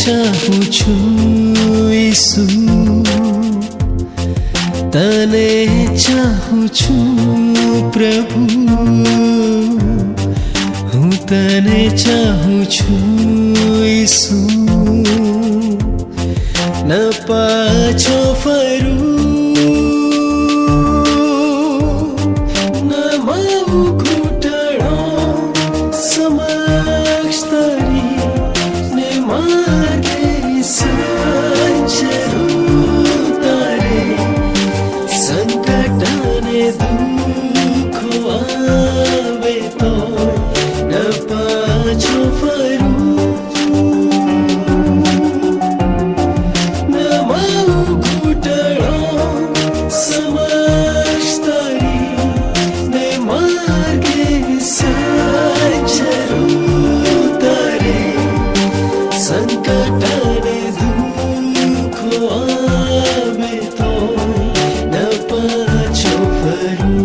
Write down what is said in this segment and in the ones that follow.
ચાહું છું ઈસુ, તને ચાહું છું પ્રભુ, હું તને ચાહું છું ઈસુ, ન પાછો ફરું, ન માવું ઘૂંટણો સમક્ષ તારી, ને માર્ગે સંચરું તારે, સંકટ અને દુઃખો આવે તો ન પાછો ફરું, ન માવું ઘૂંટણો સમક્ષ તારી, ને માર્ગે સંચરું તારે, સંકટ અને દુઃખો આવે તો ન પાછો ફરું.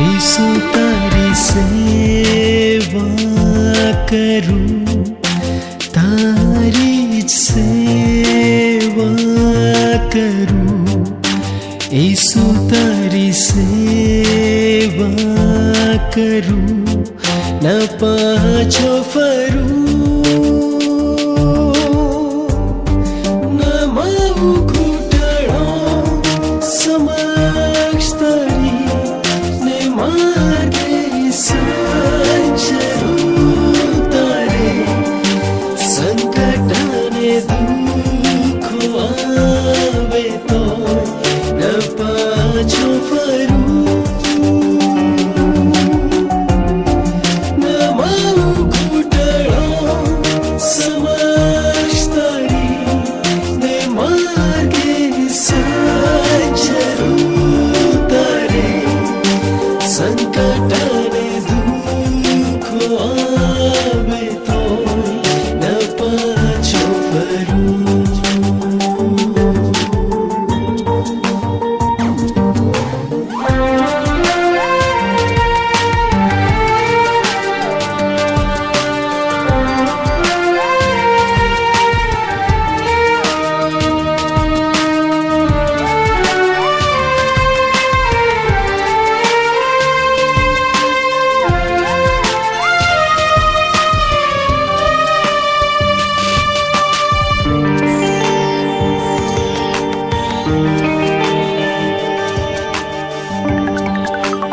ઈસુ તારી સેવા કરું, તારી જ સેવા કરું, ઈસુ તારી સેવા કરું, ન પાછો ફરું, ન માવું ઘૂંટણો સમક્ષ તારી, ને માર્ગે સંચરું તારે, સંકટ અને દુઃખો આવે તો ન પાછો ફરું, ન માવું ઘૂંટણો સમક્ષ તારી, ને માર્ગે સંચરું તારે, સંકટ અને દુઃખો આવે તો ન પાછો ફરું.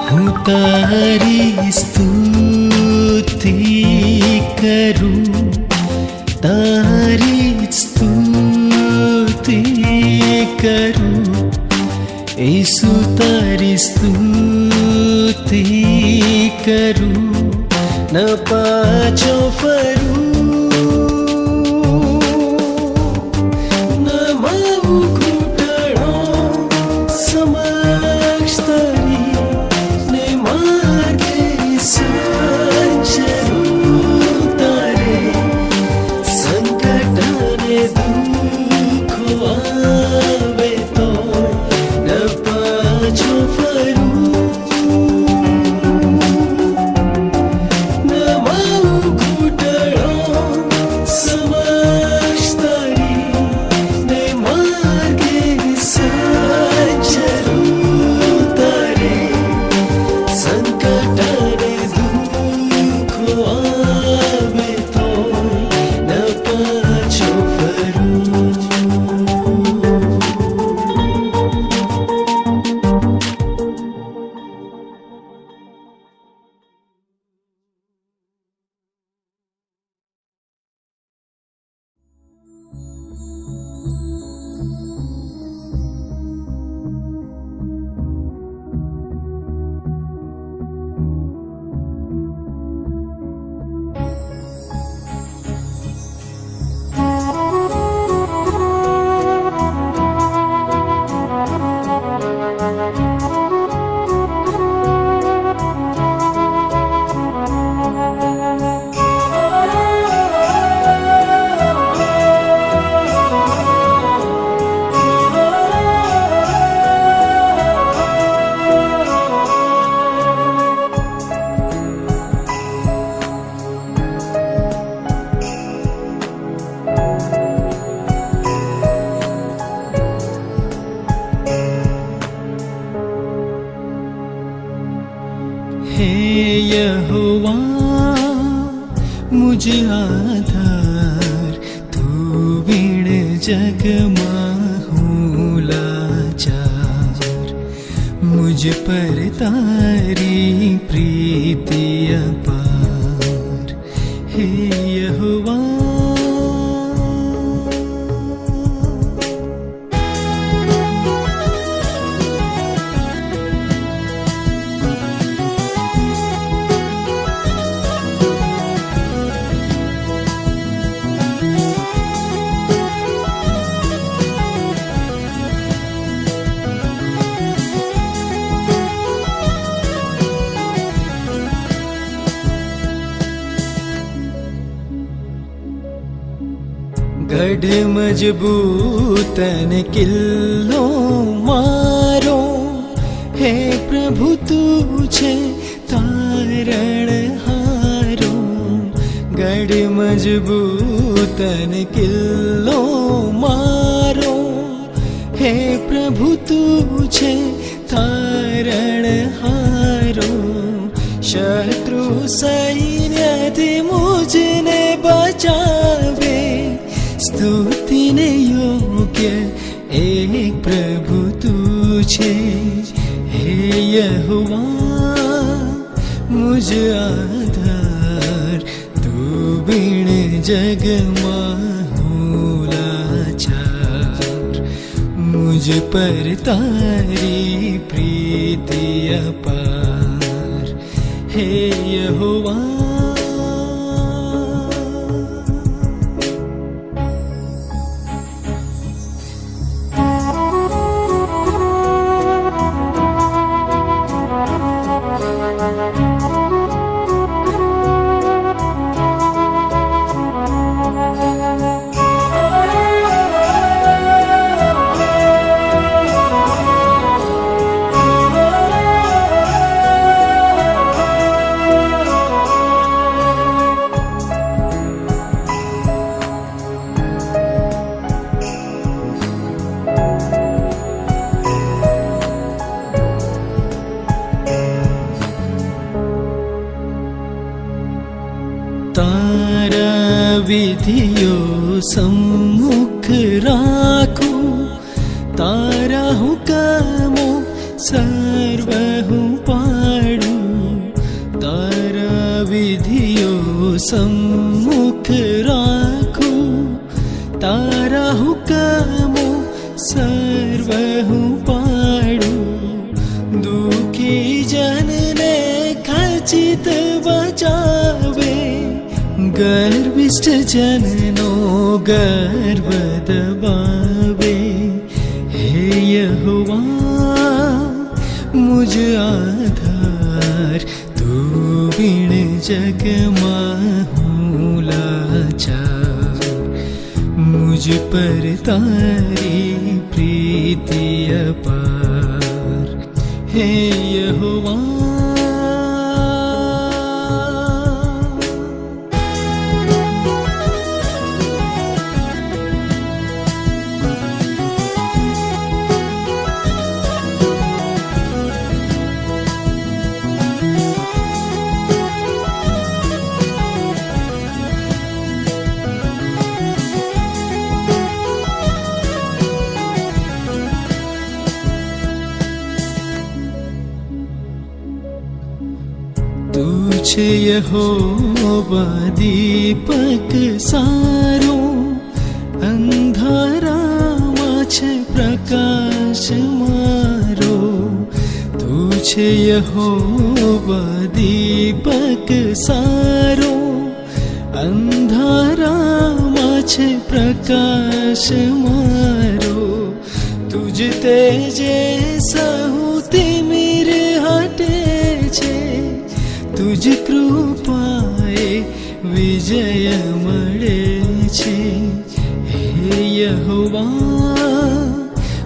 હું તારી સ્તુતિ કરું, તારી જ સ્તુતિ કરું, ઈસુ તારી સ્તુતિ કરું, ન પાછો ફરું, ન માવું ઘૂંટણો સમક્ષ તારી, ને માર્ગે સંચરું તારે, સંકટ અને દુઃખો આવે यहोवा मुझ आधार, तू बिन जग माहूँ लाचार। मुझ पर तारी प्रीति अपार, हे यहोवा। गढ़ मजबूतन किल्लो मारो, हे प्रभु तुझे तारण हारो। गढ़ मजबूतन किल्लो मारो, हे प्रभु तुझे तारण हारो। शत्रु सैन्य थी मुझने बचावे, स्तुति ने योग्य एक प्रभु तुझे, हे यहोवा मुझ आधार। तू बिन जग माहूँ लाचार, मुझ पर तारी प्रीति अपार, हे यहोवा। तारा विधियो सम्मुख राखो, तारा हुकमो सर्वहु पाडू। तारा विधियो सम्मुख राखो, तारा हुकमो सर्वहु पाडू। दुखी जन ने खचित बचावे, गर्विष्ठ जननो गर्व दबावे। हे यहोवा मुझ आधार, तू बिन जग माहूँ लाचार। मुझ पर तारी प्रीति अपार, हे यहोवा। तुझे यहोवा दीपक सारो, अंधारा माछ प्रकाश मारो। तुझे यहोवा दीपक सारो, अंधारा माछ प्रकाश मारो। तुझ तेजे सहु तिमिर हटे छे, तुझ कृपाए विजय मळे छे। हे यहोवा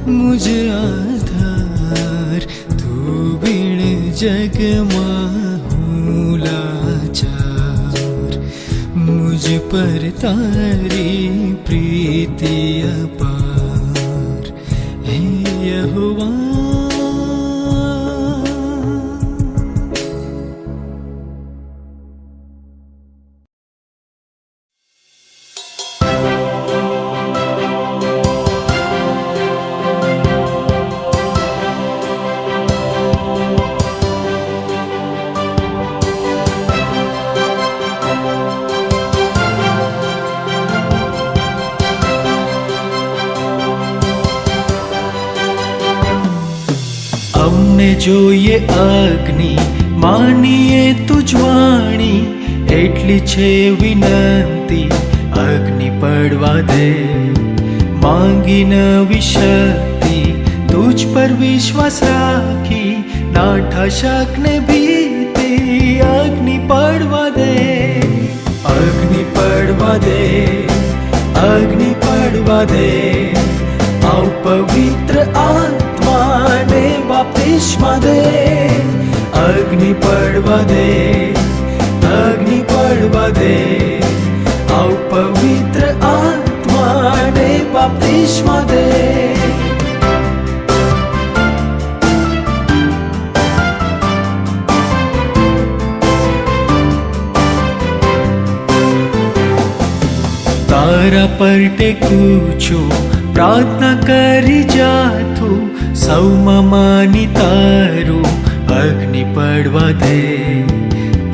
मुझ आधार, तू बिन जग माहूँ लाचार। मुझ पर तारी प्रीति अपार, हे यहोवा। મને જોઈએ અગ્નિ, માનીએ તુજ વાણી, એટલી છે વિનંતી અગ્નિ પડવા દે. માંગી નવી શક્તિ તુજ પર વિશ્વાસ રાખી, નાઠા શકને ભીતિ અગ્નિ પડવા દે. અગ્નિ પડવા દે, અગ્નિ પડવા દે, આવ પવિત્ર આત્માને બાપ્તિસ્મા દે. અગ્નિ પડવા દે, અગ્નિ પડવા દે, આવ પવિત્ર આત્માને બાપ્તિસ્મા દે. તારા પર ટેકું છું, પ્રાર્થના કરી જાથું, સૌમાં માની તારું અગ્નિ પડવા દે.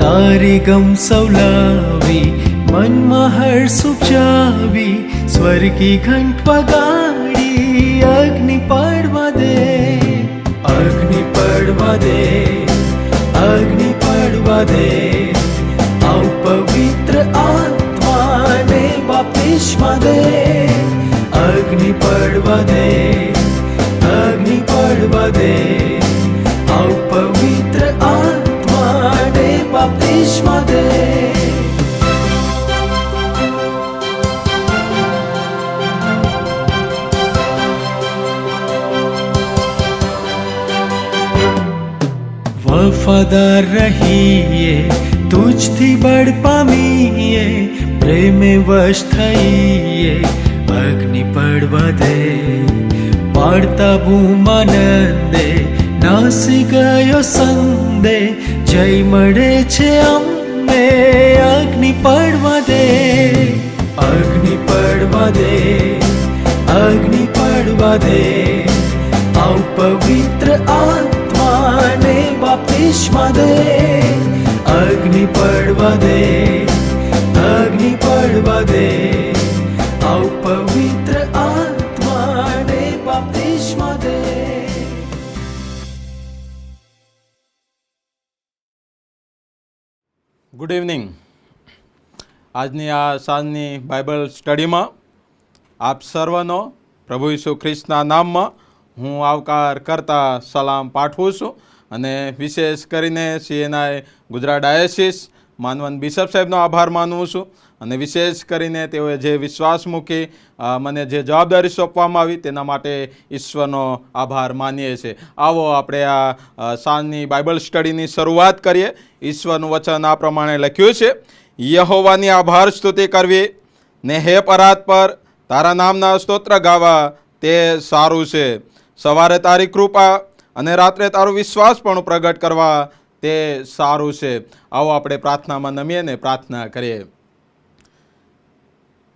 તારી ગમ સૌલાવી, મનમાં હર્ષ ઉપજાવી, સ્વર્ગી ઘંટ વગાડી અગ્નિ પડવા દે. અગ્નિ પડવા દે, અગ્નિ પડવા દે, આવ પવિત્ર આત્માને બાપ્તિસ્મા દે. અગ્નિ પડવા દે, અગ્નિ પડવા દે, આવ પવિત્ર આત્માને બાપ્તિસ્મા દે. વફાદાર રહીએ, તુજથી બળ પામીએ, પ્રેમે વશ થઈએ અગ્નિ પડવા દે. પાડતા બૂમાનંદે નાસી ગયો સંદે, જય મળે છે અમને અગ્નિ પડવા દે. અગ્નિ પડવા દે, અગ્નિ પડવા દે, આવ પવિત્ર આત્માને બાપ્તિસ્મા દે. અગ્નિ પડવા દે, અગ્નિ પડવા દે, આવ પવિત્ર આત્માને બાપ્તિસ્મા દે. Good evening. આજની આ સાંજની બાઇબલ સ્ટડીમાં આપ સર્વનો પ્રભુ ઈસુ ખ્રિસ્તના નામમાં હું આવકાર કરતા સલામ પાઠવું છું. અને વિશેષ કરીને સીએનઆઈ ગુજરાત ડાયસિસ માનવંત બિશપ સાહેબનો આભાર માનું છું. અને વિશેષ કરીને તેઓએ જે વિશ્વાસ મૂકી મને જે જવાબદારી સોંપવામાં આવી તેના માટે ઈશ્વરનો આભાર માનીએ છીએ. આવો આપણે આ સાંજની બાઇબલ સ્ટડીની શરૂઆત કરીએ. ઈશ્વરનું વચન આ પ્રમાણે લખ્યું છે, યહોવાની આભાર સ્તુતિ કરવી ને હે પરાત પર તારા નામના સ્તોત્ર ગાવા તે સારું છે. સવારે તારી કૃપા અને રાત્રે તારો વિશ્વાસ પણ પ્રગટ કરવા તે સારું છે. આવો આપણે પ્રાર્થનામાં નમીએ ને પ્રાર્થના કરીએ.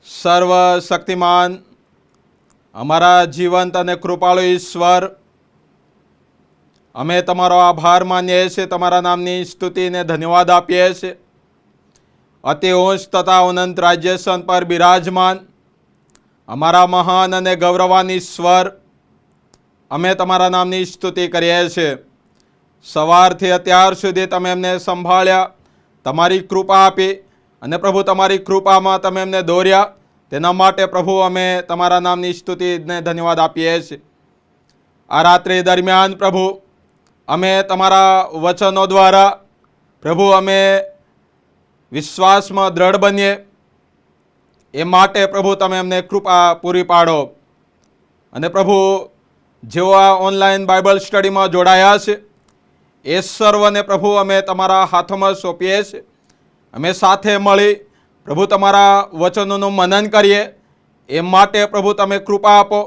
સર્વશક્તિમાન અમારા જીવંત અને કૃપાળુ ઈશ્વર, અમે તમારો આભાર માનીએ છીએ, તમારા નામની સ્તુતિને ધન્યવાદ આપીએ છીએ. અતિ ઉચ્ચ તથા અનંત રાજ્યસન પર બિરાજમાન અમારા મહાન અને ગૌરવાન ઈશ્વર, અમે તમારા નામની સ્તુતિ કરીએ છીએ. સવારથી અત્યાર સુધી તમે એમને સંભાળ્યા, તમારી કૃપા આપી અને પ્રભુ તમારી કૃપામાં તમે એમને દોર્યા. તેના માટે પ્રભુ અમે તમારા નામની સ્તુતિને ધન્યવાદ આપીએ છીએ. આ રાત્રિ દરમિયાન પ્રભુ અમે તમારા વચનો દ્વારા પ્રભુ અમે વિશ્વાસમાં દ્રઢ બનીએ એ માટે પ્રભુ તમે અમને કૃપા પૂરી પાડો. અને પ્રભુ જેઓ આ ઓનલાઈન બાઇબલ સ્ટડીમાં જોડાયા છે એ સર્વને પ્રભુ અમે તમારા હાથમાં સોંપીએ છીએ. અમે સાથે મળી પ્રભુ તમારા વચનોનું મનન કરીએ એ માટે પ્રભુ તમે કૃપા આપો.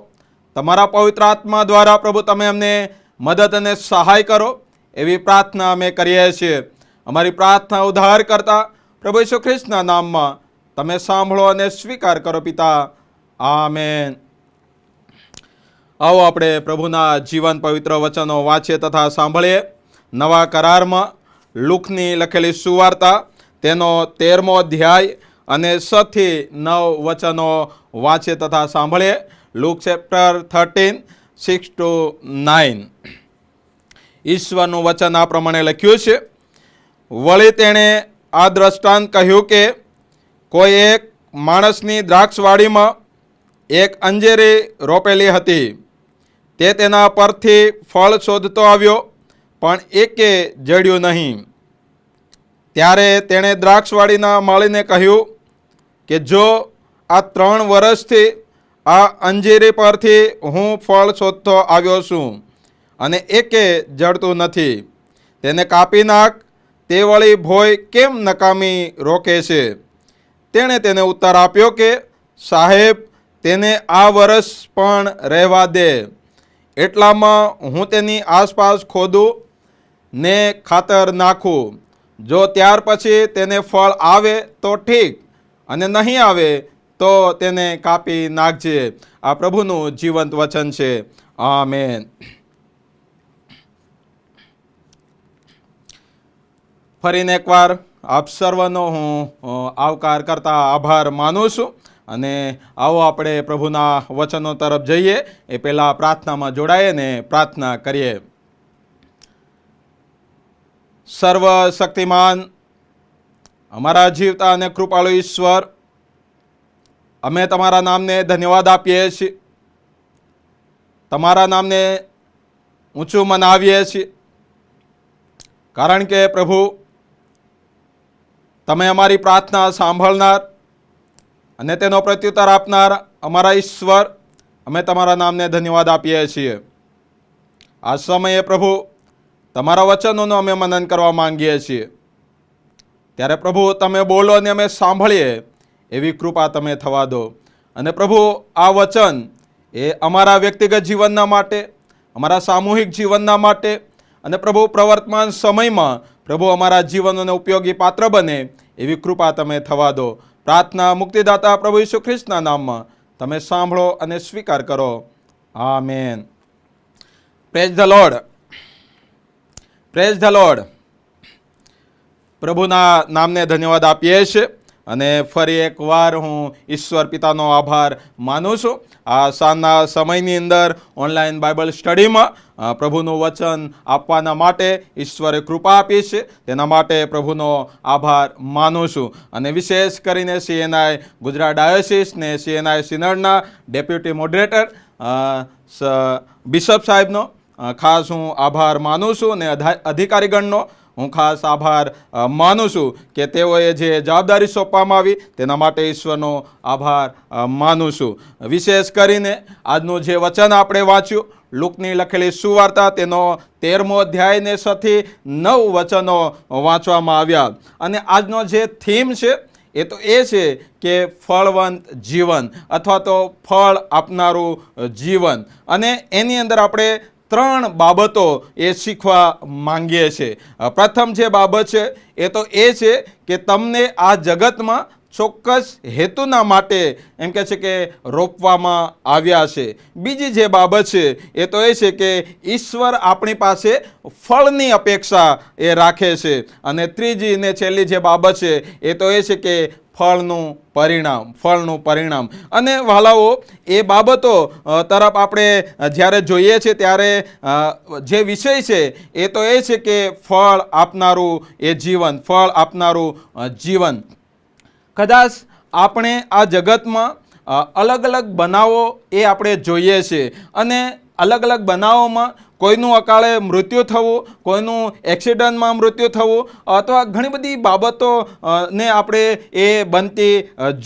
તમારા પવિત્ર આત્મા દ્વારા પ્રભુ તમે અમને મદદ અને સહાય કરો એવી પ્રાર્થના અમે કરીએ છીએ. અમારી પ્રાર્થના ઉદ્ધાર કરતા પ્રભુ ઈસુ ખ્રિસ્તના નામમાં તમે સાંભળો અને સ્વીકાર કરો પિતા. આમેન. આવો આપણે પ્રભુના જીવન પવિત્ર વચનો વાંચીએ તથા સાંભળીએ. નવા કરારમાં લુકની લખેલી સુવાર્તા તેનો 13મો અધ્યાય અને 6 થી 9 વચનો વાંચીએ તથા સાંભળીએ. Look chapter 13, 6 to 9. ઈશ્વરનું વચન આ પ્રમાણે લખ્યું છે. વળી તેણે આ દ્રષ્ટાંત કહ્યું કે કોઈ એક માણસની દ્રાક્ષવાડીમાં એક અંજીરી રોપેલી હતી. તે તેના પરથી ફળ શોધતો આવ્યો, પણ એકે જડ્યું નહીં. ત્યારે તેણે દ્રાક્ષવાડીના માળીને કહ્યું કે જો આ 3 વર્ષથી આ અંજીરી પરથી હું ફળ શોધતો આવ્યો છું અને એકે જડતું નથી, તેને કાપી નાખ, તે વળી ભોય કેમ નકામી રોકે છે? તેણે તેને ઉત્તર આપ્યો કે સાહેબ, તેને આ વર્ષ પણ રહેવા દે. એટલામાં હું તેની આસપાસ ખોદું ને ખાતર નાખું. જો ત્યાર પછી તેને ફળ આવે તો ઠીક, અને નહીં આવે તો તેને કાપી નાખજે. આ પ્રભુનું જીવંત વચન છે. આમેન. ફરીને એકવાર આપ સર્વનો હું આવકાર કરતા આભાર માનું છું. અને આવો આપણે પ્રભુના વચનો તરફ જઈએ એ પહેલાં પ્રાર્થનામાં જોડાઈએ ને પ્રાર્થના કરીએ. સર્વશક્તિમાન અમારા જીવતા અને કૃપાળુ ઈશ્વર, અમે તમારા નામને ધન્યવાદ આપીએ છીએ, તમારા નામને ઊંચું મનાવીએ છીએ, કારણ કે પ્રભુ તમે અમારી પ્રાર્થના સાંભળનાર અને તેનો પ્રત્યુત્તર આપનાર અમારા ઈશ્વર, અમે તમારા નામને ધન્યવાદ આપીએ છીએ. આ સમયે પ્રભુ તમારા વચનોનું અમે મનન કરવા માંગીએ છીએ. ત્યારે પ્રભુ તમે બોલો અને અમે સાંભળીએ એવી કૃપા તમે થવા દો. અને પ્રભુ આ વચન એ અમારા વ્યક્તિગત જીવનના માટે, અમારા સામૂહિક જીવનના માટે અને પ્રભુ પ્રવર્તમાન સમયમાં પ્રભુ અમારા જીવનોને ઉપયોગી પાત્ર બને એવી કૃપા તમે થવા દો. પ્રાર્થના મુક્તિદાતા પ્રભુ ઈસુ ખ્રિસ્તના નામમાં તમે સાંભળો અને સ્વીકાર કરો. Amen. Praise the lord. Praise the lord. પ્રભુના નામને ધન્યવાદ આપીએ છીએ. અને ફરી એકવાર હું ઈશ્વર પિતાનો આભાર માનું છું. આ સાંજના સમયની અંદર ઓનલાઈન બાઇબલ સ્ટડીમાં પ્રભુનું વચન આપવાના માટે ઈશ્વરે કૃપા આપી છે. તેના માટે પ્રભુનો આભાર માનું છું. અને વિશેષ કરીને CNI ગુજરાત ડાયોસીસ ને CNI સિનડના ડેપ્યુટી મોડરેટર બિશપ સાહેબનો ખાસ હું આભાર માનું છું. અને અધિકારીગણનો હું ખાસ આભાર માનું છું કે તેઓએ જે જવાબદારી સોંપવામાં આવી તેના માટે ઈશ્વરનો આભાર માનું છું. વિશેષ કરીને આજનું જે વચન આપણે વાંચ્યું, લુકની લખેલી સુવાર્તા, તેનો 13મો અધ્યાય ને 6 થી 9 વચનો વાંચવામાં આવ્યા. અને આજનો જે થીમ છે એ તો એ છે કે ફળવંત જીવન અથવા તો ફળ આપનારું જીવન. અને એની અંદર આપણે 3 બાબતો એ શીખવા માંગીએ છીએ. પ્રથમ જે બાબત છે એ તો એ છે કે તમને આ જગતમાં ચોક્કસ હેતુના માટે એમ કહે છે કે રોપવામાં આવ્યા છે. બીજી જે બાબત છે એ તો એ છે કે ઈશ્વર આપણી પાસે ફળની અપેક્ષા એ રાખે છે. અને ત્રીજી ને છેલ્લી જે બાબત છે એ તો એ છે કે ફળનું પરિણામ. અને વહાલાઓ, એ બાબતો તરફ આપણે જ્યારે જોઈએ છીએ ત્યારે જે વિષય છે એ તો એ છે કે ફળ આપનારું એ જીવન, ફળ આપનારું જીવન. કદાચ આપણે આ જગતમાં અલગ અલગ બનાવો એ આપણે જોઈએ છીએ. અને અલગ અલગ બનાવોમાં કોઈનું અકાળે મૃત્યુ થવું, કોઈનું એક્સિડન્ટમાં મૃત્યુ થવું, અથવા ઘણી બધી બાબતો ને આપણે એ બનતી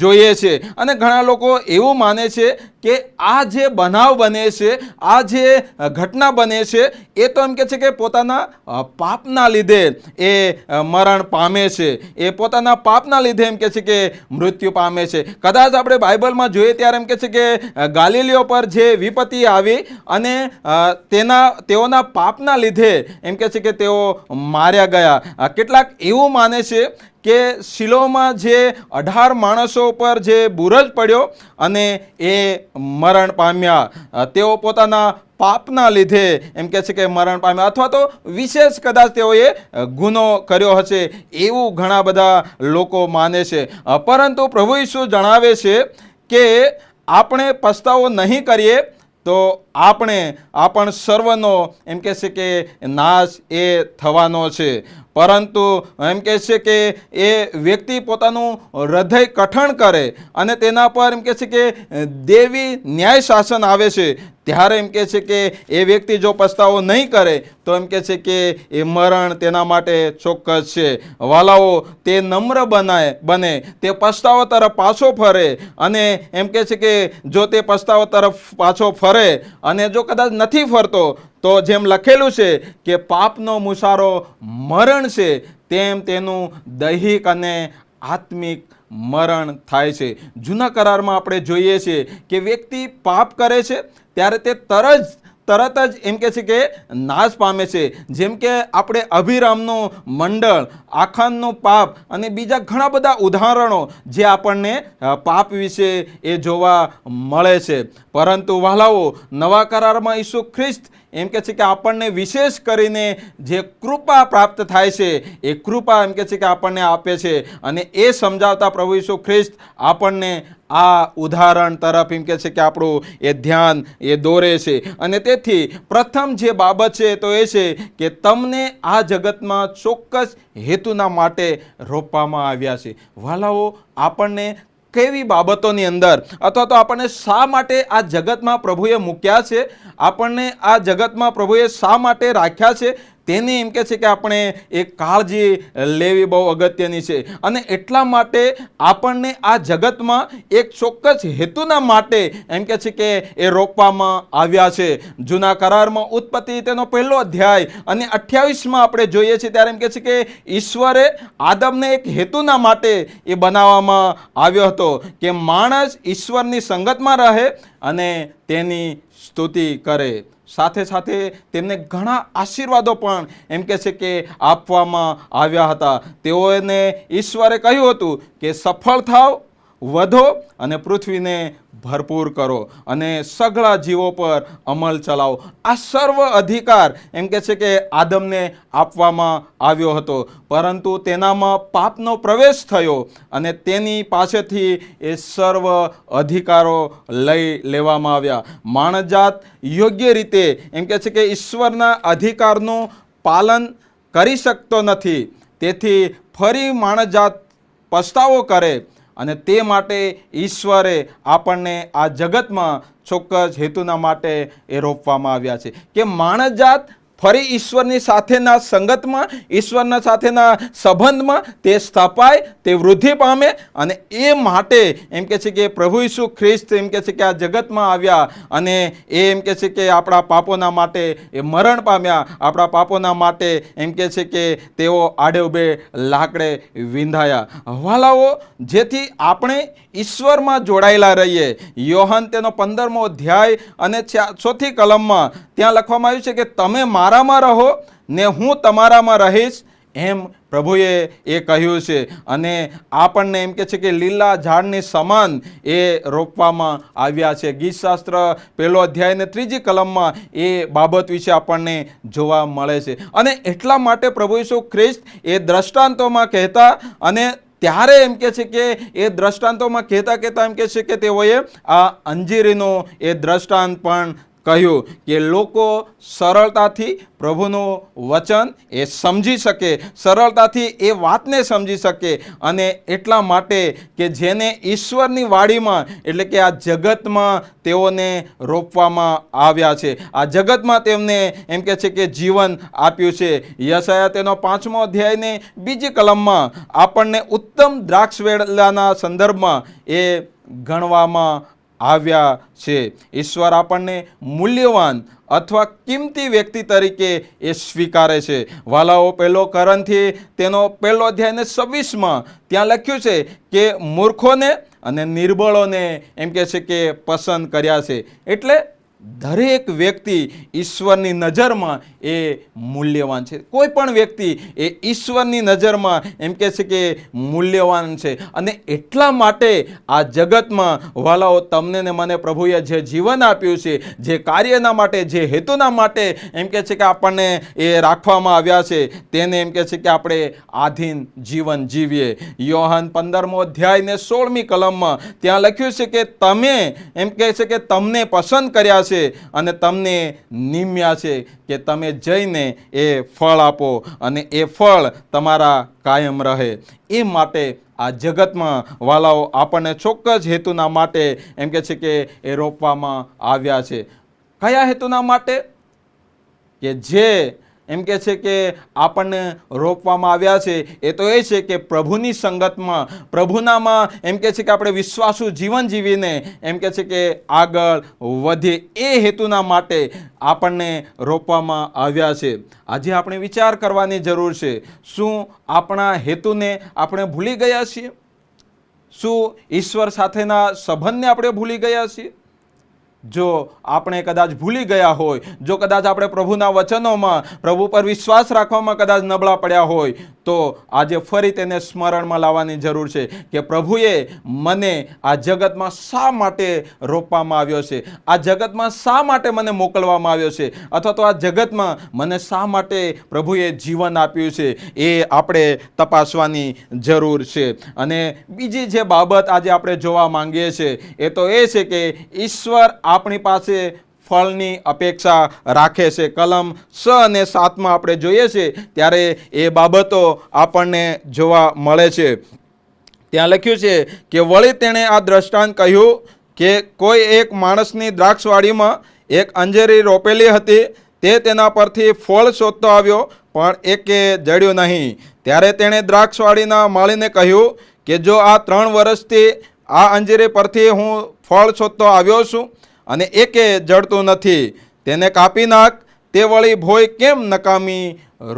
જોઈએ છે. અને ઘણા લોકો એવું માને છે કે આ જે બનાવ બને છે, આ જે ઘટના બને છે એ તો એમ કહે છે કે પોતાના પાપના લીધે એ મરણ પામે છે, એ પોતાના પાપના લીધે એમ કહે છે કે મૃત્યુ પામે છે. કદાચ આપણે બાઇબલમાં જોઈએ ત્યારે એમ કહે છે કે ગાલિલીઓ પર જે વિપત્તિ આવી અને તેઓના પાપના લીધે એમ કહે છે કે તેઓ માર્યા ગયા. કેટલાક એવું માને છે કે શિલોમાં જે 18 માણસો પર જે બુરજ પડ્યો અને એ મરણ પામ્યા, તેઓ પોતાના પાપના લીધે એમ કહે છે કે મરણ પામ્યા, અથવા તો વિશેષ કદાચ તેઓએ ગુનો કર્યો હશે એવું ઘણા બધા લોકો માને છે. પરંતુ પ્રભુ ઈસુ જણાવે છે કે આપણે પસ્તાવો નહીં કરીએ તો આપણ સર્વનો એમ કહે છે કે નાશ એ થવાનો છે. પરંતુ એમ કહે છે કે એ વ્યક્તિ પોતાનું હૃદય કઠણ કરે અને તેના પર એમ કહે છે કે દેવી ન્યાય શાસન આવે છે, ત્યારે એમ કહે છે કે એ વ્યક્તિ જો પસ્તાવો નહીં કરે તો એમ કહે છે કે એ મરણ તેના માટે ચોક્કસ છે. વાલાઓ, તે નમ્ર બને, તે પસ્તાવો તરફ પાછો ફરે, અને એમ કહે છે કે જો તે પસ્તાવો તરફ પાછો ફરે અને જો કદાચ નથી ફરતો તો જેમ લખેલું છે કે પાપનો મુસારો મરણ છે, તેમ તેનું દૈહિક અને આત્મિક મરણ થાય છે. જૂના કરારમાં આપણે જોઈએ છીએ કે વ્યક્તિ પાપ કરે છે ત્યારે તે તરત જ એમ કહે છે કે નાશ પામે છે. જેમ કે આપણે અભિરામનું મંડળ, આખાનનું પાપ અને બીજા ઘણા બધા ઉદાહરણો જે આપણને પાપ વિશે એ જોવા મળે છે. પરંતુ વહાલાઓ, નવા કરારમાં ઈસુ ખ્રિસ્ત એમ કહે છે કે આપણને વિશેષ કરીને જે કૃપા પ્રાપ્ત થાય છે એ કૃપા એમ કહે છે કે આપણને આપે છે, અને એ સમજાવતા પ્રભુ ઈસુ ખ્રિસ્ત આપણને આ ઉદાહરણ તરફ એમ કહે છે કે આપણું એ ધ્યાન એ દોરે છે. અને તેથી પ્રથમ જે બાબત છે તો એ છે કે તમને આ જગતમાં ચોક્કસ હેતુના માટે રોપવામાં આવ્યા છે. વાલાઓ, આપણને કેવી બાબતોની અંદર અથવા તો આપણને શા માટે આ જગતમાં પ્રભુએ મૂક્યા છે, આપણને આ જગતમાં પ્રભુએ શા માટે રાખ્યા છે, તેની એમ કહે છે કે આપણે એક કાળજી લેવી બહુ અગત્યની છે. અને એટલા માટે આપણને આ જગતમાં એક ચોક્કસ હેતુના માટે એમ કહે છે કે એ રોપવામાં આવ્યા છે. જૂના કરારમાં ઉત્પત્તિ તેનો 1 અધ્યાય અને 28માં આપણે જોઈએ છીએ ત્યારે એમ કહે છે કે ઈશ્વરે આદમને એક હેતુના માટે એ બનાવવામાં આવ્યો હતો કે માણસ ઈશ્વરની સંગતમાં રહે અને તેની સ્તુતિ કરે. સાથે સાથે તેમને ઘણા આશીર્વાદો પણ એમ કહે છે કે આપવામાં આવ્યા હતા. તેઓને ઈશ્વરે કહ્યું હતું કે સફળ થાવ, વધો અને પૃથ્વીને ભરપૂર કરો અને સઘળા જીવો પર અમલ ચલાવો. આ સર્વ અધિકાર એમ કહે છે કે આદમને આપવામાં આવ્યો હતો, પરંતુ તેનામાં પાપનો પ્રવેશ થયો અને તેની પાસેથી એ સર્વ અધિકારો લઈ લેવામાં આવ્યા. માનવજાત યોગ્ય રીતે એમ કહે છે કે ઈશ્વરના અધિકારનું પાલન કરી શકતો નથી, તેથી ફરી માનવજાત પસ્તાવો કરે અને તે માટે ઈશ્વરે આપણને આ જગતમાં ચોક્કસ હેતુના માટે એ રોપવામાં આવ્યા છે કે માનવજાત ફરી ઈશ્વરની સાથેના સંગતમાં, ઈશ્વરના સાથેના સંબંધમાં તે સ્થપાય, તે વૃદ્ધિ પામે. અને એ માટે એમ કહે છે કે પ્રભુ ઈસુ ખ્રિસ્ત એમ કહે છે કે આ જગતમાં આવ્યા અને એ એમ કહે છે કે આપણા પાપોના માટે એ મરણ પામ્યા, આપણા પાપોના માટે એમ કહે છે કે તેઓ આડે ઊભે લાકડે વિંધાયા. વાલાઓ, જેથી આપણે ઈશ્વરમાં જોડાયેલા રહીએ. યોહાન તેનો 15મો અધ્યાય અને 4થી કલમમાં ત્યાં લખવામાં આવ્યું છે કે તમે મારામાં રહો ને હું તમારામાં રહીશ, એમ પ્રભુએ એ કહ્યું છે. અને આપણને એમ કહે છે કે લીલા ઝાડની સમાન એ રોપવામાં આવ્યા છે. ગીતશાસ્ત્ર 1 અધ્યાય ને 3જી કલમમાં એ બાબત વિશે આપણને જોવા મળે છે. અને એટલા માટે પ્રભુ ઈસુ ખ્રિસ્ત એ દ્રષ્ટાંતોમાં કહેતા, અને ત્યારે એમ કહે છે કે એ દ્રષ્ટાંતોમાં કહેતા એમ કહે છે કે તેઓએ આ અંજીરીનું એ દ્રષ્ટાંત પણ કહ્યું કે લોકો સરળતાથી પ્રભુનું વચન એ સમજી શકે, સરળતાથી એ વાતને સમજી શકે. અને એટલા માટે કે જેને ઈશ્વરની વાડીમાં એટલે કે આ જગતમાં તેઓને રોપવામાં આવ્યા છે, આ જગતમાં તેમને એમ કહે છે કે જીવન આપ્યું છે. યશાયા તેનો 5મો અધ્યાય ને 2જી કલમમાં આપણને ઉત્તમ દ્રાક્ષવેલાના સંદર્ભમાં એ ગણવામાં આવ્યા છે. ઈશ્વર આપણને મૂલ્યવાન અથવા કિંમતી વ્યક્તિ તરીકે એ સ્વીકારે છે. વાલાઓ, 1 કોરિન્થી તેનો 1 અધ્યાય ને 26માં ત્યાં લખ્યું છે કે મૂર્ખોને અને નિર્બળોને એમ કહે છે કે પસંદ કર્યા છે. એટલે દરેક વ્યક્તિ ઈશ્વરની નજરમાં એ મૂલ્યવાન છે. કોઈ પણ વ્યક્તિ એ ઈશ્વરની નજરમાં એમ કહે છે કે મૂલ્યવાન છે. અને એટલા માટે આ જગતમાં વાલાઓ, તમને ને મને પ્રભુએ જે જીવન આપ્યું છે, જે કાર્યના માટે, જે હેતુના માટે એમ કહે છે કે આપણને એ રાખવામાં આવ્યા છે, તેને એમ કહે છે કે આપણે આધીન જીવન જીવીએ. યોહાન 15મો અધ્યાય ને 16મી કલમમાં ત્યાં લખ્યું છે કે તમે એમ કહે છે કે તમને પસંદ કર્યા છે છે અને તમને નિમ્યા છે કે તમે જઈને એ ફળ આપો અને એ ફળ તમારા કાયમ રહે. એ માટે આ જગતમાં વાલાઓ આપણને ચોક્કસ હેતુના માટે એમ કે છે કે એ રોપવામાં આવ્યા છે. કયા હેતુના માટે? કે જે એમ કે છે કે આપણને રોપવામાં આવ્યા છે એ તો એ છે કે પ્રભુની સંગતમાં, પ્રભુનામાં એમ કે છે કે આપણે વિશ્વાસુ જીવન જીવીને એમ કે છે કે આગળ વધીએ. એ હેતુના માટે આપણને રોપવામાં આવ્યા છે. આજે આપણે વિચાર કરવાની જરૂર છે. શું આપણા હેતુને આપણે ભૂલી ગયા છીએ? શું ઈશ્વર સાથેના સંબંધને આપણે ભૂલી ગયા છીએ? જો આપણે કદાચ ભૂલી ગયા હોય, જો કદાચ આપણે પ્રભુના વચનોમાં, પ્રભુ પર વિશ્વાસ રાખવામાં કદાચ નબળા પડ્યા હોય, તો આજે ફરી તેને સ્મરણમાં લાવવાની જરૂર છે કે પ્રભુએ મને આ જગતમાં શા માટે રોપવામાં આવ્યો છે, આ જગતમાં શા માટે મને મોકલવામાં આવ્યો છે, અથવા તો આ જગતમાં મને શા માટે પ્રભુએ જીવન આપ્યું છે, એ આપણે તપાસવાની જરૂર છે. અને બીજી જે બાબત આજે આપણે જોવા માંગીએ છીએ એ તો એ છે કે ઈશ્વર આપણી પાસે ફળની અપેક્ષા રાખે છે. કલમ 6 અને 7 આપણે જોઈએ છે ત્યારે એ બાબતો આપણને જોવા મળે છે. ત્યાં લખ્યું છે કે વળી તેણે આ દ્રષ્ટાંત કહ્યું કે કોઈ એક માણસની દ્રાક્ષવાડીમાં એક અંજીરી રોપેલી હતી. તે તેના પરથી ફળ શોધતો આવ્યો, પણ એકે જડ્યું નહીં. ત્યારે તેણે દ્રાક્ષવાડીના માળીને કહ્યું કે જો આ 3 વર્ષથી આ અંજીરી પરથી હું ફળ શોધતો આવ્યો છું અને એકે જડતું નથી, તેને કાપી નાખ. તે વળી ભોય કેમ નકામી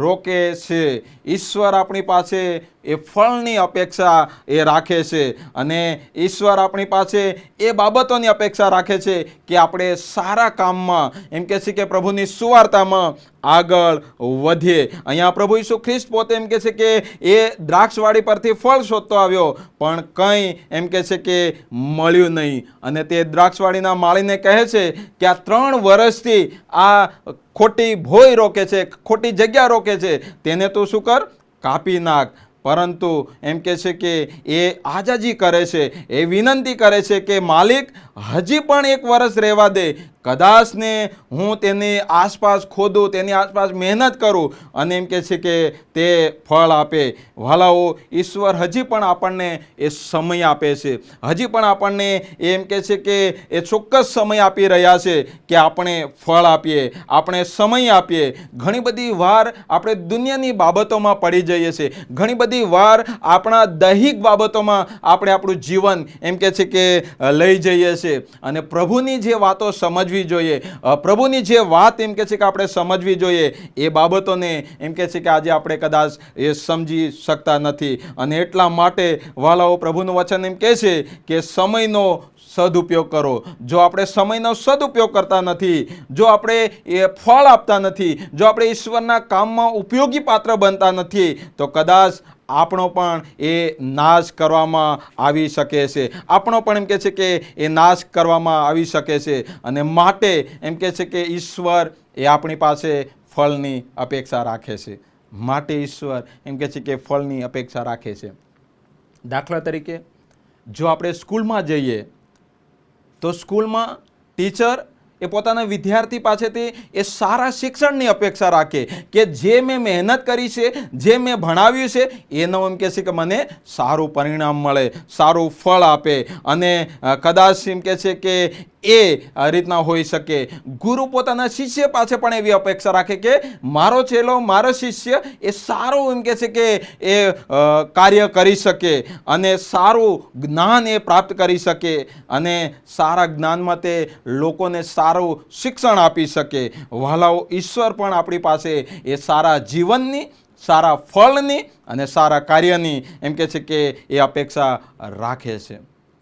રોકે છે? ઈશ્વર આપણી પાસે એ ફળની અપેક્ષા એ રાખે છે અને ઈશ્વર આપણી પાસે એ બાબતોની અપેક્ષા રાખે છે કે આપણે સારા કામમાં એમ કહે છે કે પ્રભુની સુવાર્તામાં આગળ વધીએ. અહીંયા પ્રભુ ઈસુ ખ્રિસ્ત પોતે એમ કહે છે કે એ દ્રાક્ષવાડી પરથી ફળ શોધતો આવ્યો, પણ કંઈ એમ કહે છે કે મળ્યું નહીં. અને તે દ્રાક્ષવાડીના માળીને કહે છે કે આ 3 વર્ષથી આ ખોટી ભોય રોકે છે, ખોટી જગ્યા રોકે છે, તેને તું શું કર? કાપી નાખ. પરંતુ એમ કહે છે કે એ આજાજી કરે છે, એ વિનંતી કરે છે કે માલિક હજી પણ 1 વર્ષ રહેવા દે. કદાચને હું તેની આસપાસ ખોદું, તેની આસપાસ મહેનત કરું અને એમ કહે છે કે તે ફળ આપે. વાલાઓ, ઈશ્વર હજી પણ આપણને એ સમય આપે છે, હજી પણ આપણને એમ કહે છે કે એ ચોક્કસ સમય આપી રહ્યા છે કે આપણે ફળ આપીએ, આપણે સમય આપીએ. ઘણી બધી વાર આપણે દુનિયાની બાબતોમાં પડી જઈએ છીએ, ઘણી બધી વાર આપણા દૈહિક બાબતોમાં આપણે આપણું જીવન એમ કહે છે કે લઈ જઈએ છીએ. અને પ્રભુની જે વાતો સમજવી જોઈએ, પ્રભુની જે વાત એમ કે છે કે આપણે સમજવી જોઈએ, એ બાબતોને એમ કે છે કે આજે આપણે કદાચ એ સમજી શકતા નથી. અને એટલા માટે વાલાઓ, પ્રભુનું વચન એમ કહે છે કે સમયનો સદુપયોગ કરો. જો આપણે સમયનો સદુપયોગ કરતા નથી, જો આપણે એ ફળ આપતા નથી, જો આપણે ઈશ્વરના કામમાં ઉપયોગી પાત્ર બનતા નથી, તો કદાચ આપણો પણ એ નાશ કરવામાં આવી શકે છે. આપણો પણ એમ કહે છે કે એ નાશ કરવામાં આવી શકે છે. અને માટે એમ કહે છે કે ઈશ્વર એ આપણી પાસે ફળની અપેક્ષા રાખે છે. માટે ઈશ્વર એમ કહે છે કે ફળની અપેક્ષા રાખે છે. દાખલા તરીકે જો આપણે સ્કૂલમાં જઈએ તો સ્કૂલમાં ટીચર એ પોતાના વિદ્યાર્થી પાસેથી એ સારા શિક્ષણની અપેક્ષા રાખે કે જે મેં મહેનત કરી છે, જે મેં ભણાવ્યું છે, એનો એમ કહે છે કે મને સારું પરિણામ મળે, સારું ફળ આપે. અને કદાચ એમ કહે છે કે એ રીતના હોઈ શકે. ગુરુ પોતાના શિષ્ય પાસે પણ એવી અપેક્ષા રાખે કે મારો ચેલો, મારો શિષ્ય એ સારું એમ કહે છે કે એ કાર્ય કરી શકે અને સારું જ્ઞાન એ પ્રાપ્ત કરી શકે અને સારા જ્ઞાનમાં તે લોકોને સારું શિક્ષણ આપી શકે. વાલાઓ, ઈશ્વર પણ આપણી પાસે એ સારા જીવનની, સારા ફળની અને સારા કાર્યની એમ કહે છે કે એ અપેક્ષા રાખે છે.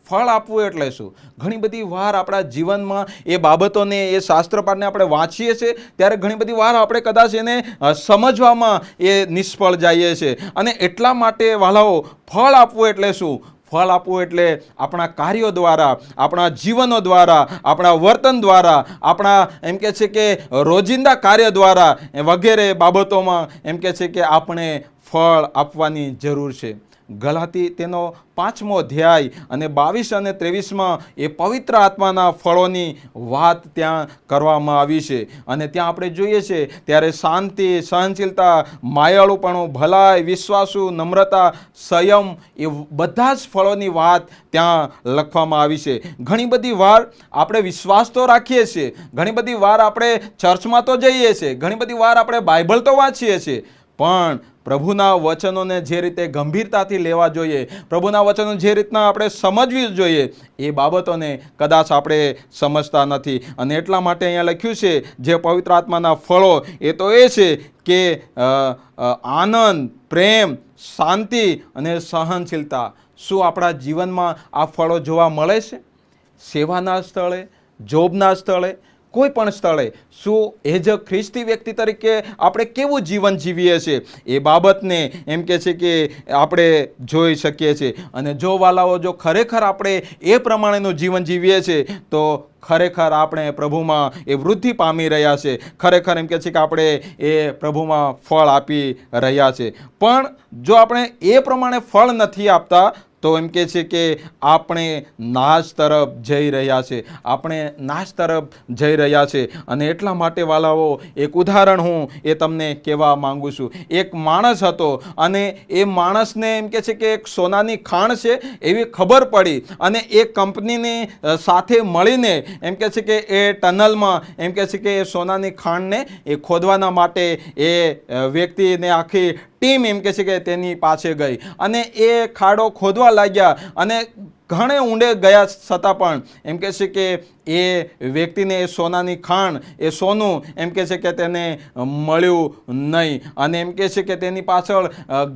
ફળ આપવું એટલે શું? ઘણી બધી વાર આપણા જીવનમાં એ બાબતોને, એ શાસ્ત્રપાઠને આપણે વાંચીએ છીએ ત્યારે ઘણી બધી વાર આપણે કદાચ એને સમજવામાં એ નિષ્ફળ જઈએ છીએ. અને એટલા માટે વાલાઓ, ફળ આપવું એટલે શું? ફળ આપવું એટલે આપણા કાર્યો દ્વારા, આપણા જીવનો દ્વારા, આપણા વર્તન દ્વારા, આપણા એમ કહે છે કે રોજિંદા કાર્ય દ્વારા વગેરે બાબતોમાં એમ કહે છે કે આપણે ફળ આપવાની જરૂર છે. ગલાતી તેનો 5મો અધ્યાય અને 22 અને 23માં એ પવિત્ર આત્માના ફળોની વાત ત્યાં કરવામાં આવી છે. અને ત્યાં આપણે જોઈએ છે ત્યારે શાંતિ, સહનશીલતા, માયાળુપણું, ભલાઈ, વિશ્વાસુ, નમ્રતા, સંયમ એ બધા જ ફળોની વાત ત્યાં લખવામાં આવી છે. ઘણી બધી વાર આપણે વિશ્વાસ તો રાખીએ છીએ, ઘણી બધી વાર આપણે ચર્ચમાં તો જઈએ છીએ, ઘણી બધી વાર આપણે બાઇબલ તો વાંચીએ છીએ, પણ પ્રભુના વચનોને જે રીતે ગંભીરતાથી લેવા જોઈએ, પ્રભુના વચનો જે રીતના આપણે સમજવી જોઈએ, એ બાબતોને કદાચ આપણે સમજતા નથી. અને એટલા માટે અહીંયા લખ્યું છે જે પવિત્ર આત્માના ફળો એ તો એ છે કે આનંદ, પ્રેમ, શાંતિ અને સહનશીલતા. શું આપણા જીવનમાં આ ફળો જોવા મળે છે? સેવાના સ્થળે, જોબના સ્થળે, કોઈ પણ સ્થળે શું એજ અ ખ્રિસ્તી વ્યક્તિ તરીકે આપણે કેવું જીવન જીવીએ છીએ એ બાબતને એમ કે છે કે આપણે જોઈ શકીએ છીએ. અને જો વાલાઓ, જો ખરેખર આપણે એ પ્રમાણેનું જીવન જીવીએ છીએ તો ખરેખર આપણે પ્રભુમાં એ વૃદ્ધિ પામી રહ્યા છે, ખરેખર એમ કે છે કે આપણે એ પ્રભુમાં ફળ આપી રહ્યા છે. પણ જો આપણે એ પ્રમાણે ફળ નથી આપતા તો એમ કે છે કે આપણે નાશ તરફ જઈ રહ્યા છે, આપણે નાશ તરફ જઈ રહ્યા છે. અને એટલા માટે વાલાઓ, એક ઉદાહરણ હું એ તમને કહેવા માંગુ છું. એક માણસ હતો અને એ માણસને એમ કે છે કે એક સોનાની ખાણ છે એવી ખબર પડી, અને એ કંપનીની સાથે મળીને એમ કે છે કે એ ટનલમાં એમ કે છે કે એ સોનાની ખાણને એ ખોદવાના માટે એ વ્યક્તિને આખી ટીમ એમ કે છે કે તેની પાછે ગઈ અને એ ખાડો ખોદવા લાગ્યા. અને ઘણે ઊંડે ગયા છતાં પણ એમ કે છે કે એ વ્યક્તિને એ સોનાની ખાણ, એ સોનું એમ કે છે કે તેને મળ્યું નહીં. અને એમ કે છે કે તેની પાછળ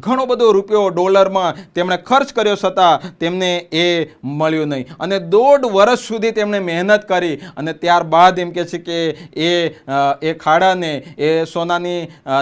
ઘણો બધો રૂપિયો ડોલરમાં તેમણે ખર્ચ કર્યો છતાં તેમને એ મળ્યું નહીં. અને 1.5 વર્ષ સુધી તેમણે મહેનત કરી અને ત્યારબાદ એમ કે છે કે એ ખાડાને, એ સોનાની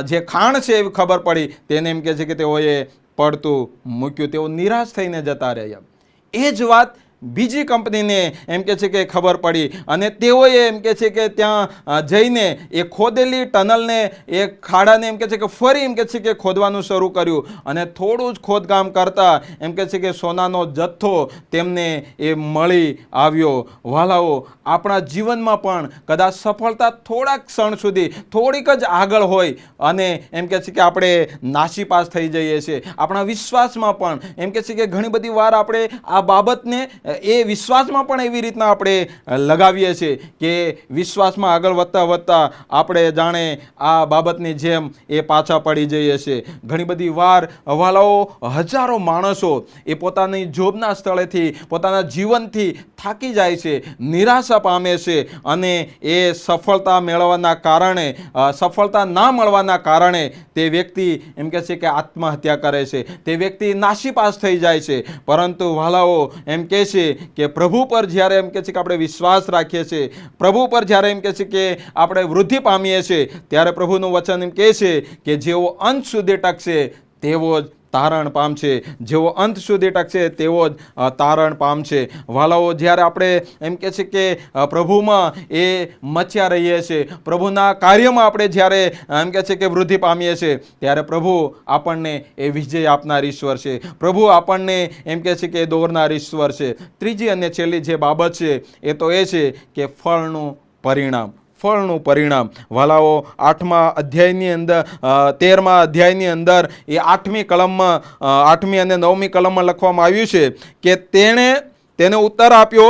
જે ખાણ છે એવી ખબર પડી, તેને એમ કે છે કે તેઓએ પડતું મૂક્યું, તેઓ નિરાશ થઈને જતા રહ્યા. એ જ વાત બીજી કંપનીને એમ કે છે કે ખબર પડી અને તેઓએ એમ કે છે કે ત્યાં જઈને એ ખોદેલી ટનલને, એ ખાડાને એમ કે છે કે ફરી એમ કે છે કે ખોદવાનું શરૂ કર્યું. અને થોડું જ ખોદકામ કરતા એમ કે છે કે સોનાનો જથ્થો તેમને એ મળી આવ્યો. વાલાઓ, આપણા જીવનમાં પણ કદાચ સફળતા થોડાક ક્ષણ સુધી, થોડીક જ આગળ હોય અને એમ કે છે કે આપણે નાસીપાસ થઈ જઈએ છીએ. આપણા વિશ્વાસમાં પણ એમ કે છે કે ઘણી બધી વાર આપણે આ બાબતને એ વિશ્વાસમાં પણ એવી રીતના આપણે લગાવીએ છીએ કે વિશ્વાસમાં આગળ વધતા વધતા આપણે જાણે આ બાબતની જેમ એ પાછા પડી જઈએ છીએ. ઘણી બધી વાર વાલાઓ, હજારો માણસો એ પોતાની જોબના સ્થળેથી, પોતાના જીવનથી થાકી જાય છે, નિરાશા પામે છે અને એ સફળતા મેળવવાના કારણે, સફળતા ના મળવાના કારણે તે વ્યક્તિ એમ કે છે કે આત્મહત્યા કરે છે, તે વ્યક્તિ નાસીપાસ થઈ જાય છે. પરંતુ વાલાઓ, એમ કહે છે કે પ્રભુ પર જ્યારે એમ કે છે કે આપણે વિશ્વાસ રાખીએ છીએ, પ્રભુ પર જ્યારે એમ કે છે કે આપણે વૃદ્ધિ પામીએ છીએ, ત્યારે પ્રભુનું વચન એમ કહે છે કે જેઓ અંત સુધી ટકશે તેવો જ તારણ પામશે, જેવો અંત સુધી ટકશે તેવો જ તારણ પામશે. વાલાઓ, જ્યારે આપણે એમ કે છે કે પ્રભુમાં એ મચ્યા રહીએ છીએ, પ્રભુના કાર્યમાં આપણે જ્યારે એમ કે છે કે વૃદ્ધિ પામીએ છીએ, ત્યારે પ્રભુ આપણને એ વિજય આપનાર ઈશ્વર છે, પ્રભુ આપણને એમ કે છે કે દોરનાર ઈશ્વર છે. ત્રીજી અને છેલ્લી જે બાબત છે એ તો એ છે કે ફળનું પરિણામ. ફળનું પરિણામ. વાલાઓ, 8મા અધ્યાયની અંદર, 13મા અધ્યાયની અંદર એ 8મી કલમમાં, 8મી અને 9મી કલમમાં લખવામાં આવ્યું છે કે તેને ઉત્તર આપ્યો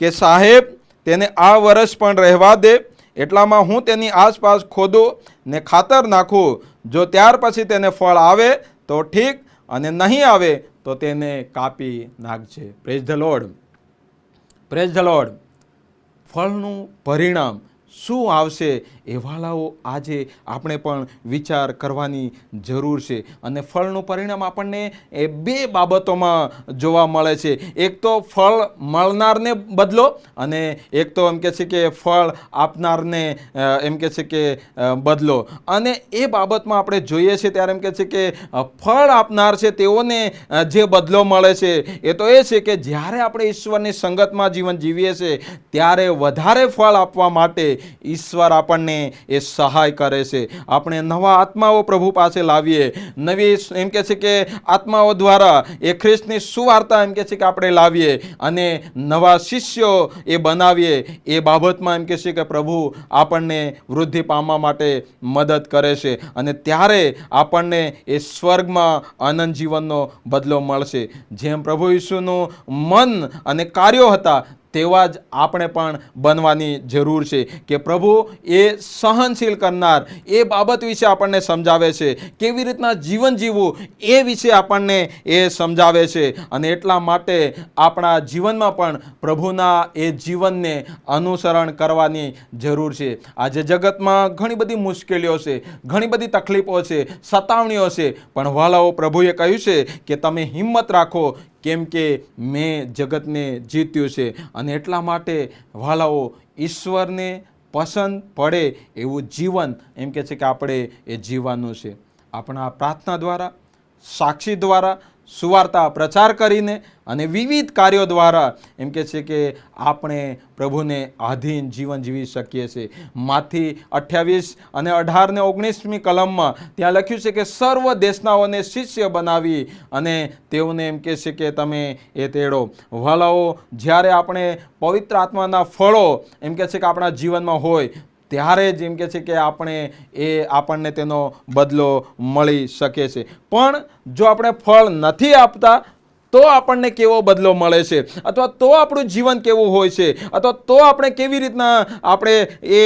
કે સાહેબ, તેને આ વર્ષ પણ રહેવા દે, એટલામાં હું તેની આસપાસ ખોદું ને ખાતર નાખું. જો ત્યાર પછી તેને ફળ આવે તો ઠીક, અને નહીં આવે તો તેને કાપી નાખજે. Praise the lord, praise the lord. ફળનું પરિણામ શું આવશે એ વાલાઓ આજે આપણે પણ વિચાર કરવાની જરૂર છે. અને ફળનું પરિણામ આપણને એ 2 બાબતોમાં જોવા મળે છે. એક તો ફળ મળનારને બદલો અને એક તો એમ કે છે કે ફળ આપનારને એમ કે છે કે બદલો. અને એ બાબતમાં આપણે જોઈએ છીએ ત્યારે એમ કે છે કે ફળ આપનાર છે તેઓને જે બદલો મળે છે એ તો એ છે કે જ્યારે આપણે ઈશ્વરની સંગતમાં જીવન જીવીએ છીએ ત્યારે વધારે ફળ આપવા માટે ઈશ્વર આપણને એ સહાય કરે છે. આપણે નવા આત્માઓ પ્રભુ પાસે લાવીએ, નવી એમ કે છે કે આત્માઓ દ્વારા એ ખ્રિસ્તની સુવાર્તા એમ કે છે કે આપણે લાવીએ અને નવા શિષ્યો એ બનાવીએ. એ બાબતમાં એમ કે છે કે પ્રભુ આપણને વૃદ્ધિ પામવા માટે મદદ કરે છે અને ત્યારે આપણને એ સ્વર્ગમાં આનંદ જીવનનો બદલો મળશે. જેમ પ્રભુ ઈસુનું મન અને કાર્યો હતા તેવા જ આપણે પણ બનવાની જરૂર છે કે પ્રભુ એ સહનશીલ કરનાર એ બાબત વિશે આપણને સમજાવે છે, કેવી રીતના જીવન જીવવું એ વિશે આપણને એ સમજાવે છે. અને એટલા માટે આપણા જીવનમાં પણ પ્રભુના એ જીવનને અનુસરણ કરવાની જરૂર છે. આજે જગતમાં ઘણી બધી મુશ્કેલીઓ છે, ઘણી બધી તકલીફો છે, સતાવણીઓ છે, પણ વાલાઓ પ્રભુએ કહ્યું છે કે તમે હિંમત રાખો, કેમ કે મેં જગતને જીત્યું છે. અને એટલા માટે વાલાઓ ઈશ્વરને પસંદ પડે એવું જીવન એમ કે છે કે આપણે એ જીવવાનું છે. આપણા પ્રાર્થના દ્વારા, સાક્ષી દ્વારા, સુવાર્તા પ્રચાર કરીને અને વિવિધ કાર્યો દ્વારા એમ કે છે કે આપણે પ્રભુને આધીન જીવન જીવી શકીએ છીએ. માથી 28 અને 18 ને 19મી કલમમાં ત્યાં લખ્યું છે કે સર્વ દેશનાઓને શિષ્ય બનાવી અને તેઓને એમ કે છે કે તમે એ તેડો. વાલાઓ, જ્યારે આપણે પવિત્ર આત્માના ફળો એમ કે છે કે આપણા જીવનમાં હોય ત્યારે જ એમ કે છે કે આપણને તેનો બદલો મળી શકે છે. પણ જો આપણે ફળ નથી આપતા તો આપણને કેવો બદલો મળે છે, અથવા તો આપણું જીવન કેવું હોય છે, અથવા તો આપણે કેવી રીતના આપણે એ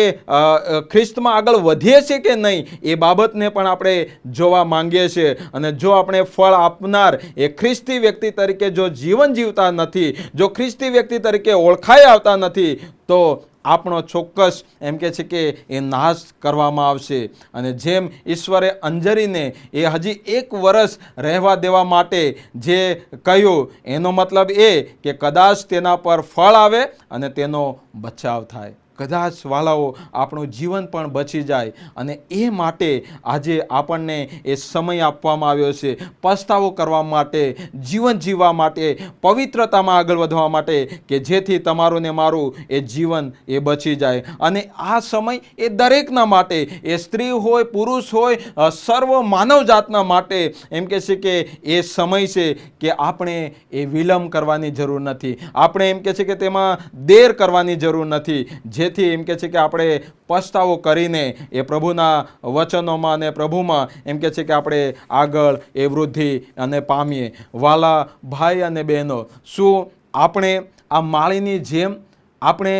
ખ્રિસ્તમાં આગળ વધીએ છીએ કે નહીં, એ બાબતને પણ આપણે જોવા માંગીએ છીએ. અને જો આપણે ફળ આપનાર એ ખ્રિસ્તી વ્યક્તિ તરીકે જો જીવન જીવતા નથી, જો ખ્રિસ્તી વ્યક્તિ તરીકે ઓળખાઈ આવતા નથી, તો આપણો ચોક્કસ એમ કે છે કે એ નાશ કરવામાં આવશે. અને જેમ ઈશ્વરે અંજરીને એ હજી 1 વર્ષ રહેવા દેવા માટે જે કહ્યું, એનો મતલબ એ કે કદાચ તેના પર ફળ આવે અને તેનો બચાવ થાય. કદાચ વાલાઓ આપણું જીવન પણ બચી જાય. અને એ માટે આજે આપણને એ સમય આપવામાં આવ્યો છે પસ્તાવો કરવા માટે, જીવન જીવવા માટે, પવિત્રતામાં આગળ વધવા માટે, કે જેથી તમારું ને મારું એ જીવન એ બચી જાય. અને આ સમય એ દરેકના માટે, એ સ્ત્રી હોય, પુરુષ હોય, સર્વ માનવ જાતના માટે એમ કે છે કે એ સમય છે કે આપણે એ વિલંબ કરવાની જરૂર નથી. આપણે એમ કે છે કે તેમાં દેર કરવાની જરૂર નથી, જેથી એમ કે છે કે આપણે પસ્તાવો કરીને એ પ્રભુના વચનોમાં અને પ્રભુમાં એમ કે છે કે આપણે આગળ એ વૃદ્ધિ અને પામીએ. વાલા ભાઈ અને બહેનો, શું આપણે આ માળીની જેમ આપણે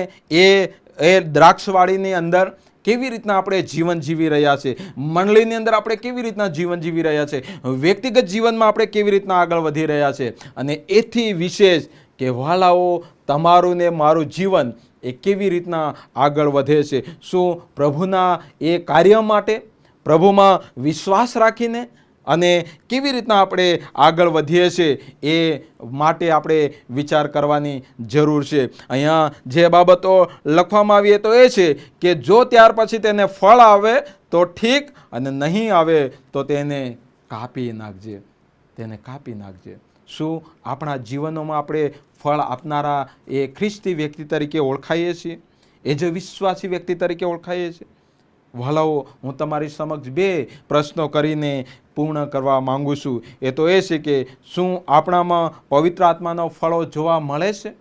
એ દ્રાક્ષવાડીની અંદર કેવી રીતના આપણે જીવન જીવી રહ્યા છે, મંડળીની અંદર આપણે કેવી રીતના જીવન જીવી રહ્યા છે, વ્યક્તિગત જીવનમાં આપણે કેવી રીતના આગળ વધી રહ્યા છે, અને એથી વિશેષ કે વાલાઓ તમારું ને મારું જીવન એ કેવી રીતના આગળ વધે છે. શું પ્રભુના એ કાર્ય માટે, પ્રભુમાં વિશ્વાસ રાખીને અને કેવી રીતના આપણે આગળ વધીએ છીએ એ માટે આપણે વિચાર કરવાની જરૂર છે. અહીંયા જે બાબતો લખવામાં આવી તો એ છે કે જો ત્યાર પછી તેને ફળ આવે તો ઠીક, અને નહીં આવે તો તેને કાપી નાખજે, તેને કાપી નાખજે. શું આપણા જીવનોમાં આપણે ફળ આપનારા એ ખ્રિસ્તી વ્યક્તિ તરીકે ઓળખાઈએ છીએ? એ જે વિશ્વાસી વ્યક્તિ તરીકે ઓળખાઈએ છીએ? વાલાઓ, હું તમારી સમક્ષ 2 પ્રશ્નો કરીને પૂર્ણ કરવા માંગુ છું. એ તો એ છે કે શું આપણામાં પવિત્ર આત્માનો ફળો જોવા મળે છે?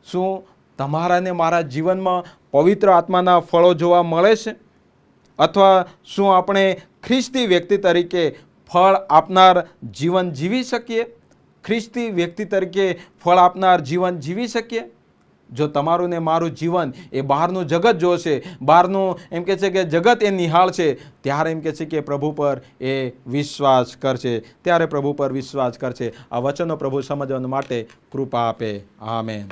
શું તમારા ને મારા જીવનમાં પવિત્ર આત્માના ફળો જોવા મળે છે? અથવા શું આપણે ખ્રિસ્તી વ્યક્તિ તરીકે ફળ આપનાર જીવન જીવી શકીએ? ખ્રિસ્તી વ્યક્તિ તરીકે ફળ આપનાર જીવન જીવી શકીએ? જો તમારું ને મારું જીવન એ બહારનું જગત જોશે, બહારનું એમ કે છે કે જગત એ નિહાળ છે, ત્યારે એમ કે છે કે પ્રભુ પર એ વિશ્વાસ કરશે, ત્યારે પ્રભુ પર વિશ્વાસ કરશે. આ વચનો પ્રભુ સમજવા માટે કૃપા આપે. આમેન.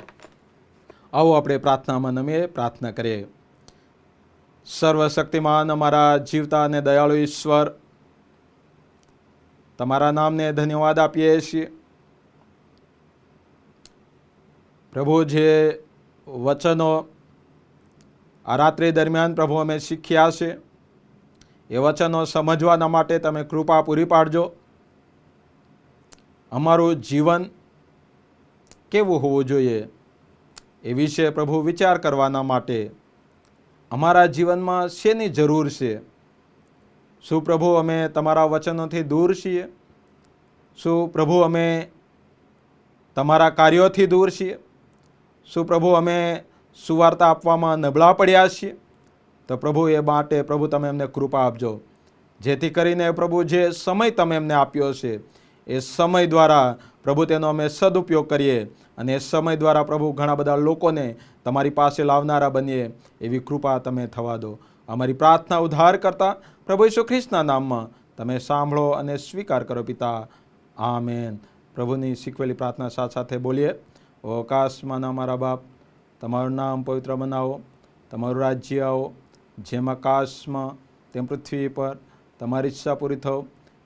આવો આપણે પ્રાર્થનામાં નમીએ, પ્રાર્થના કરીએ. સર્વશક્તિમાન અમારા જીવતા અને દયાળુ ઈશ્વર, તમારા નામને ધન્યવાદ આપીએ છીએ. પ્રભુ, જે વચનો આ રાત્રિ દરમિયાન પ્રભુ અમે શીખ્યા છે, એ વચનો સમજવાના માટે તમે કૃપા પૂરી પાડજો. અમારું જીવન કેવું હોવું જોઈએ એ વિશે પ્રભુ વિચાર કરવાના માટે અમારા જીવનમાં શેની જરૂર છે? શું પ્રભુ અમે તમારા વચનોથી દૂર છીએ? શું પ્રભુ અમે તમારા કાર્યોથી દૂર છીએ? શું પ્રભુ અમે સુવાર્તા આપવામાં નબળા પડ્યા છીએ? તો પ્રભુ એ માટે પ્રભુ તમે એમને કૃપા આપજો, જેથી કરીને પ્રભુ જે સમય તમે એમને આપ્યો છે એ સમય દ્વારા પ્રભુ તેનો અમે સદુપયોગ કરીએ અને એ સમય દ્વારા પ્રભુ ઘણા બધા લોકોને તમારી પાસે લાવનારા બનીએ એવી કૃપા તમે થવા દો. અમારી પ્રાર્થના ઉદ્ધાર કરતા પ્રભુ ઈસુ ખ્રિસ્તના નામમાં તમે સાંભળો અને સ્વીકાર કરો પિતા. આમેન. પ્રભુની શીખવેલી પ્રાર્થના સાથે બોલીએ. ઓ આકાશમાંના અમારા બાપ, તમારું નામ પવિત્ર બનાવો, તમારું રાજ્ય આવો, જેમ આકાશમાં તેમ પૃથ્વી પર તમારી ઈચ્છા પૂરી થો.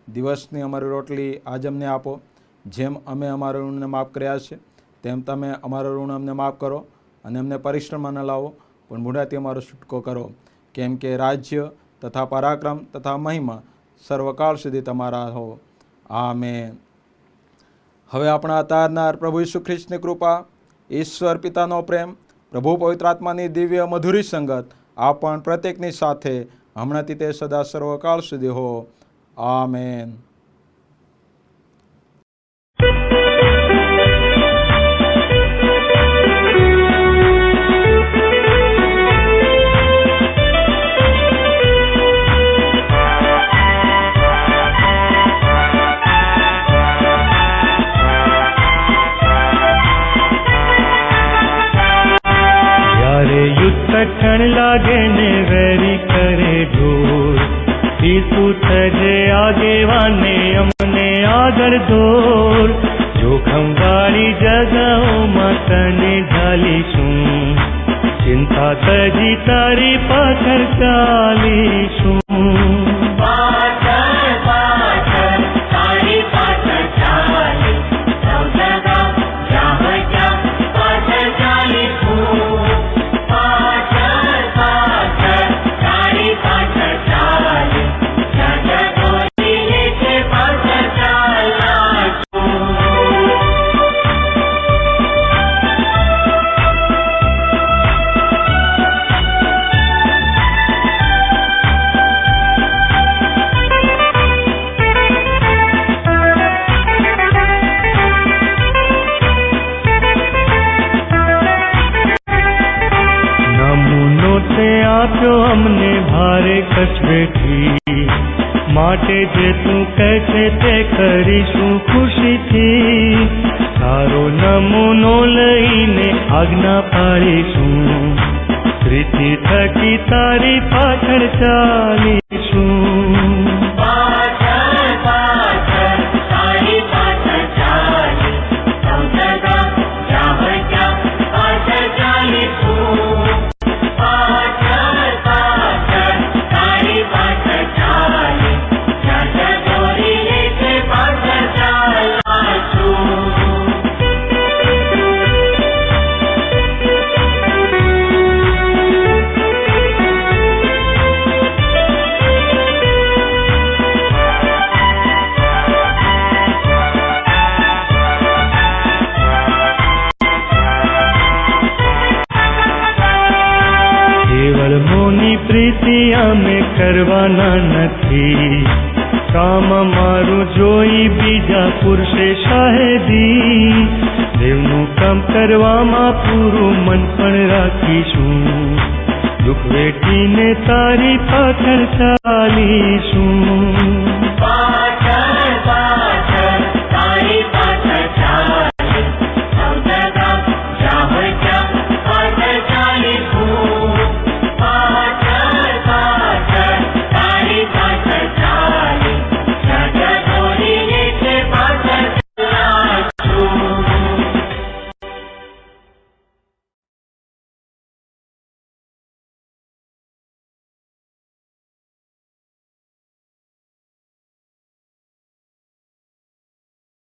દિવસની અમારી રોટલી આજ અમને આપો, જેમ અમે અમારા ઋણને માફ કર્યા છે તેમ તમે અમારો ઋણ અમને માફ કરો, અને અમને પરીક્ષણમાં ન લાવો પણ મૂઢાથી અમારો છૂટકો કરો, કેમ કે રાજ્ય તથા પરાક્રમ તથા મહિમા સર્વકાળ સુધી તમારા હો. આમેન. હવે આપણા તારનાર પ્રભુ ઈસુ ખ્રિસ્તની કૃપા, ઈશ્વર પિતાનો પ્રેમ, પ્રભુ પવિત્ર આત્માની દિવ્ય મધુરી સંગત આપણ પ્રત્યેકની સાથે હમણાંથી તે સદા સર્વકાળ સુધી હો. આમેન. કઠણ લાગે ને વેરી કરે ઢોર, ઈસુ થજે આગેવાને અમને આગળ દોર. જોખમ વાળી જગાઓમાં તને ઢાલીશું, ચિંતા તજી તારી પાછળ ચાલીશું. અમને ભારે કચવેથી માટે જે તું કહે છે તે કરીશું ખુશીથી. તારો નમૂનો લઈને આજ્ઞા પાડીશું, પ્રીતિ થકી તારી પાછળ ચાલીશું. પ્રીતિ અમે કરવાના નથી, કામ મારું જોઈ બીજા પુરુષે શાહેદી. દેવનું કામ કરવામાં પૂરું મન પણ રાખીશું, દુઃખ વેઠીને તારી પાછળ ચાલીશું.